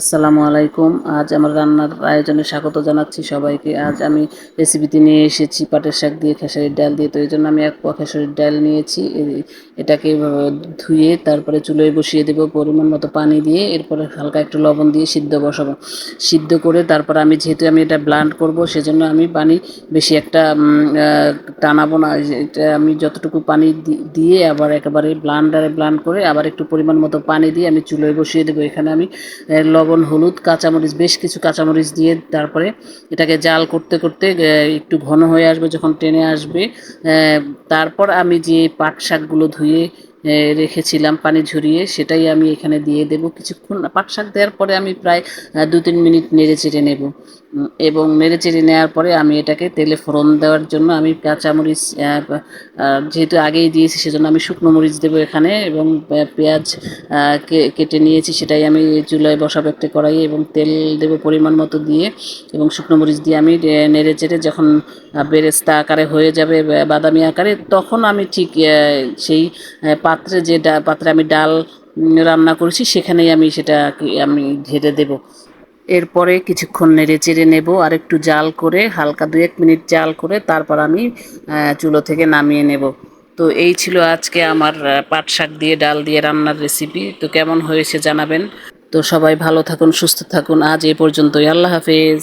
আসসালামু আলাইকুম। আজ আমার রান্নার আয়োজনে স্বাগত জানাচ্ছি সবাইকে। আজ আমি রেসিপিতে নিয়ে এসেছি পাটের শাক দিয়ে খেসারির ডাল দিয়ে। তো এই জন্য আমি 1 পোয়া খেসারির ডাল নিয়েছি। এটাকে ধুয়ে তারপরে চুলোয় বসিয়ে দেবো পরিমাণ মতো পানি দিয়ে। এরপরে হালকা একটু লবণ দিয়ে সিদ্ধ বসাবো। সিদ্ধ করে তারপর যেহেতু আমি এটা ব্লান্ড করব, সেজন্য আমি পানি বেশি একটা টানাবো না। এটা আমি যতটুকু পানি দিয়ে আবার একেবারে ব্লান্ডারে ব্লান্ড করে আবার একটু পরিমাণ মতো পানি দিয়ে আমি চুলোয় বসিয়ে দেবো। এখানে আমি লবণ, হলুদ, কাঁচামরিচ, বেশ কিছু কাঁচামরিচ দিয়ে তারপরে এটাকে জাল করতে করতে একটু ঘন হয়ে আসবে, যখন টেনে আসবে তারপর আমি যে পাট শাকগুলো ধুয়ে রেখেছিলাম পানি ঝরিয়ে, সেটাই আমি এখানে দিয়ে দেব। কিছুক্ষণ পাট শাক দেওয়ার পরে আমি প্রায় 2-3 মিনিট নেড়ে চেড়ে নেব এবং নেড়ে চেড়ে নেওয়ার পরে আমি এটাকে তেলে ফোড়ন দেওয়ার জন্য আমি কাঁচামরিচ যেহেতু আগেই দিয়েছি, সেজন্য আমি শুকনো মরিচ দেবো এখানে, এবং পেঁয়াজ কেটে নিয়েছি, সেটাই আমি চুলায় বসাবো একটা কড়াইয়ে এবং তেল দেবো পরিমাণ মতো দিয়ে, এবং শুকনো মরিচ দিয়ে আমি নেড়ে চেড়ে যখন বেরেস্তা আকারে হয়ে যাবে, বাদামি আকারে, তখন আমি ঠিক সেই পাত্রে পাত্রে আমি ডাল রান্না করেছি সেখানেই আমি সেটা আমি ঢেলে দেব। এরপরে কিছুক্ষণ নেড়ে চেড়ে নেব, আর একটু জাল করে, হালকা 2-1 মিনিট জাল করে তারপর আমি চুলো থেকে নামিয়ে নেব। তো এই ছিল আজকে আমার পাট শাক দিয়ে ডাল দিয়ে রান্নার রেসিপি। তো কেমন হয়েছে জানাবেন। তো সবাই ভালো থাকুন, সুস্থ থাকুন। আজ এ পর্যন্তই। আল্লাহ হাফেজ।